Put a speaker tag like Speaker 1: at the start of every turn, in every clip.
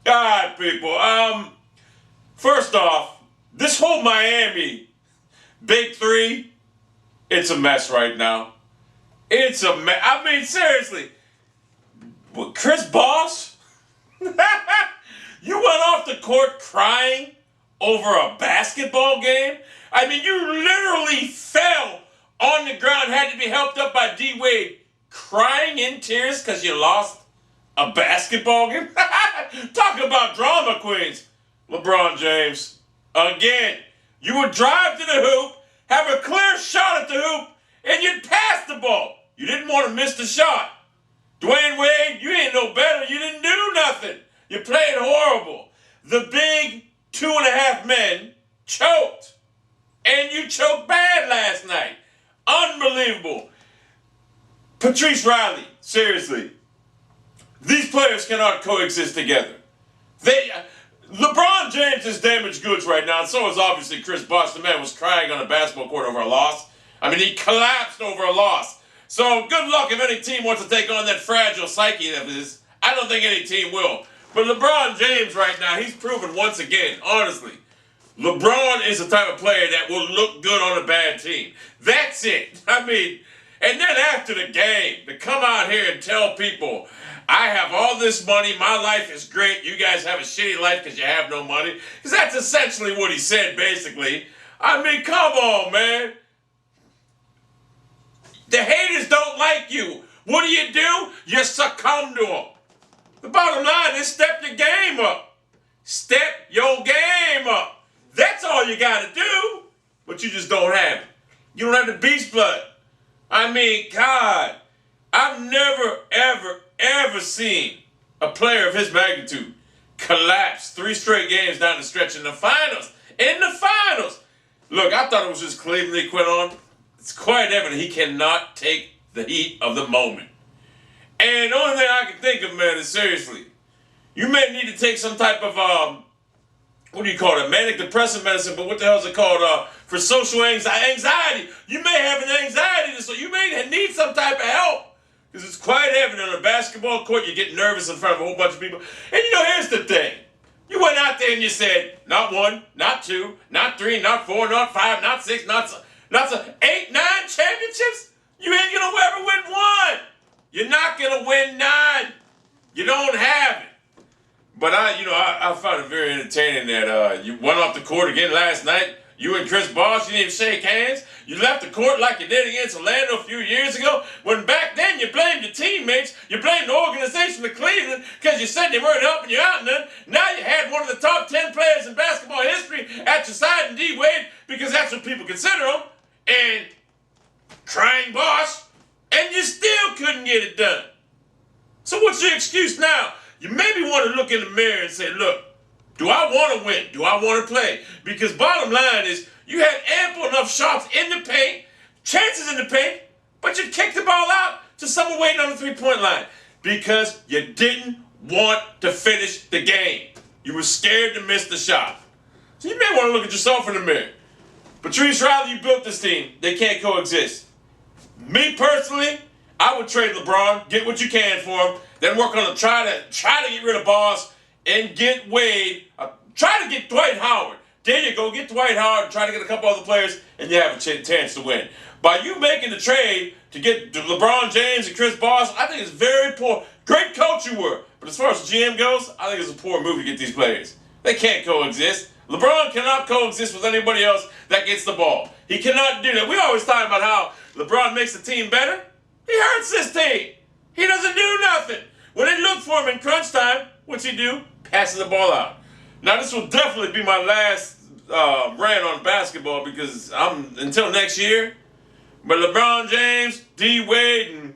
Speaker 1: All right, people. First off, this whole Miami Big Three, it's a mess right now. It's a mess. I mean, seriously, Chris Boss, you went off the court crying over a basketball game. I mean, you literally fell on the ground, had to be helped up by D Wade, crying in tears because you lost a basketball game. Talk about drama queens. LeBron James. Again, you would drive to the hoop, have a clear shot at the hoop, and you'd pass the ball. You didn't want to miss the shot. Dwayne Wade, you ain't no better. You didn't do nothing. You played horrible. The big 2.5 men choked. And you choked bad last night. Unbelievable. Patrice Riley, seriously. These players cannot coexist together. LeBron James is damaged goods right now, and so is obviously Chris Bosh. The man was crying on a basketball court over a loss. I mean, he collapsed over a loss. So good luck if any team wants to take on that fragile psyche of his. I don't think any team will. But LeBron James right now, he's proven once again, honestly, LeBron is the type of player that will look good on a bad team. That's it. I mean, and then after the game, to come out here and tell people, I have all this money, my life is great, you guys have a shitty life because you have no money. Because that's essentially what he said, basically. I mean, come on, man. The haters don't like you. What do? You succumb to them. The bottom line is step your game up. Step your game up. That's all you got to do. But you just don't have it. You don't have the beast blood. I mean, God, I've never, ever seen a player of his magnitude collapse 3 straight games down the stretch in the finals. In the finals. Look, I thought it was just Cleveland he quit on. It's quite evident he cannot take the heat of the moment. And the only thing I can think of, man, is seriously, you may need to take some type of, what do you call it, manic depressive medicine, but what the hell is it called, for social anxiety. You may have an anxiety, so you may need some type of help. Because it's quite evident on a basketball court, you get nervous in front of a whole bunch of people. And here's the thing. You went out there and you said, not 1, not 2, not 3, not 4, not 5, not 6, not 8, 9 championships? You ain't going to ever win 1. You're not going to win 9. You don't have it. But I found it very entertaining that you went off the court again last night. You and Chris Bosh, you didn't even shake hands. You left the court like you did against Orlando a few years ago, when back then you blamed your teammates, you blamed the organization of Cleveland because you said they weren't helping you out none. Now you had one of the top 10 players in basketball history at your side in D. Wade, because that's what people consider him, and crying Bosh, and you still couldn't get it done. So what's your excuse now? You maybe want to look in the mirror and say, look, do I want to win? Do I want to play? Because bottom line is, you had ample enough shots in the paint, chances in the paint, but you kicked the ball out to someone waiting on the 3-point line because you didn't want to finish the game. You were scared to miss the shot. So you may want to look at yourself in the mirror. Patrice Riley, you built this team. They can't coexist. Me personally, I would trade LeBron, get what you can for him, then work on try to get rid of Boss and get Wade. Try to get Dwight Howard. There you go, get Dwight Howard, try to get a couple other players, and you have a chance to win. By you making the trade to get LeBron James and Chris Bosh, I think it's very poor. Great coach you were, but as far as the GM goes, I think it's a poor move to get these players. They can't coexist. LeBron cannot coexist with anybody else that gets the ball. He cannot do that. We always talk about how LeBron makes the team better. He hurts this team. He doesn't do nothing. When they look for him in crunch time, what's he do? Passes the ball out. Now, this will definitely be my last rant on basketball because until next year. But LeBron James, D. Wade, and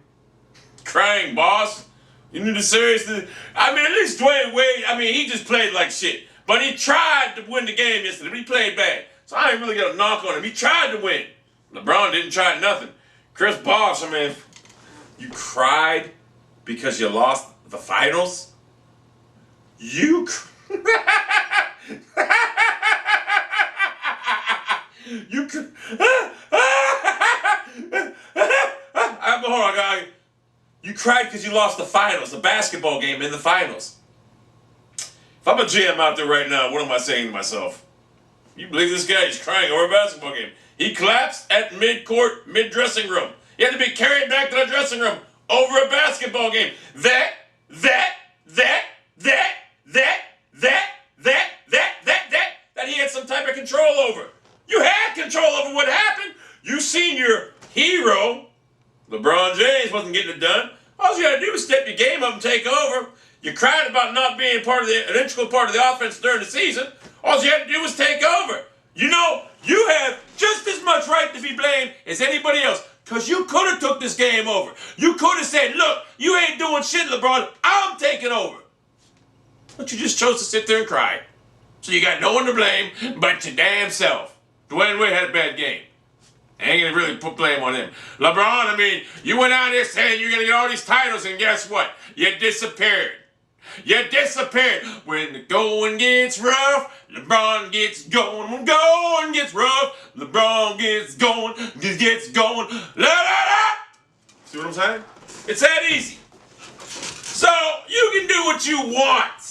Speaker 1: crying Boss, you need to seriously. I mean, at least Dwayne Wade, he just played like shit. But he tried to win the game yesterday, but he played bad. So I ain't really got a knock on him. He tried to win. LeBron didn't try nothing. Chris Bosh, you cried because you lost the finals? You hold on, guy. You cried because you lost the finals, the basketball game in the finals. If If I'm a GM out there right now, what am I saying to myself? You believe this guy is crying over a basketball game? He collapsed at mid-court, mid-dressing room. He had to be carried back to the dressing room over a basketball game. That he had some type of control over. You had control over what happened. You seen your hero, LeBron James, wasn't getting it done. All you got to do is step your game up and take over. You cried about not being an integral part of the offense during the season. All you had to do was take over. You know, you have just as much right to be blamed as anybody else, because you could have took this game over. You could have said, look, you ain't doing shit, LeBron. I'm taking over. But you just chose to sit there and cry. So you got no one to blame but your damn self. Dwayne Wade had a bad game. I ain't gonna really put blame on him. LeBron, I mean, you went out there saying you're gonna get all these titles, and guess what? You disappeared. You disappeared. When the going gets rough, LeBron gets going. When going gets rough, LeBron gets going. La la la. See what I'm saying? It's that easy. So you can do what you want.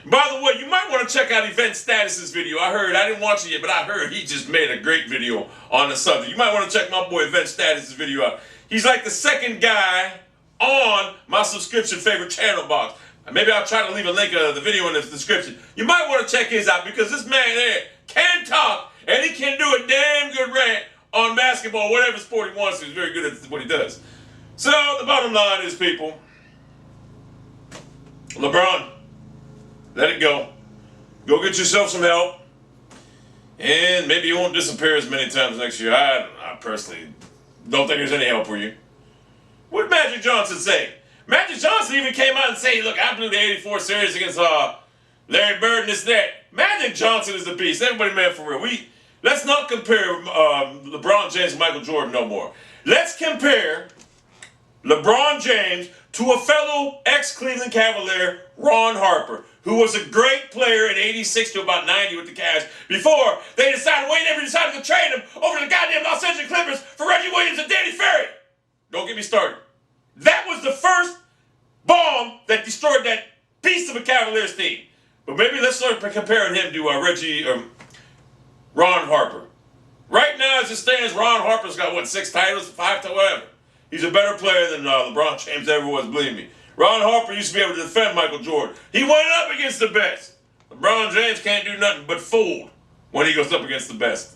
Speaker 1: By the way, you might want to check out Event Status's video. I didn't watch it yet, but I heard he just made a great video on the subject. You might want to check my boy Event Status's video out. He's like the second guy on my subscription favorite channel box. Maybe I'll try to leave a link of the video in the description. You might want to check his out, because this man there can talk, and he can do a damn good rant on basketball, whatever sport he wants to. He's very good at what he does. So the bottom line is, people, LeBron, let it go. Go get yourself some help. And maybe you won't disappear as many times next year. I personally don't think there's any help for you. What did Magic Johnson say? Magic Johnson even came out and said, look, I blew the 84 series against Larry Bird and this, that. Magic Johnson is the beast. Everybody, man, for real. Let's not compare LeBron James and Michael Jordan no more. Let's compare LeBron James to a fellow ex-Cleveland Cavalier, Ron Harper, who was a great player in 86 to about 90 with the Cavs before they never decided to trade him over to the goddamn Los Angeles Clippers for Reggie Williams and Danny Ferry. Don't get me started. That was the first bomb that destroyed that piece of a Cavaliers team. But maybe let's start comparing him to Ron Harper. Right now, as it stands, Ron Harper's got, 6 titles, 5 to whatever. He's a better player than LeBron James ever was, believe me. Ron Harper used to be able to defend Michael Jordan. He went up against the best. LeBron James can't do nothing but fold when he goes up against the best.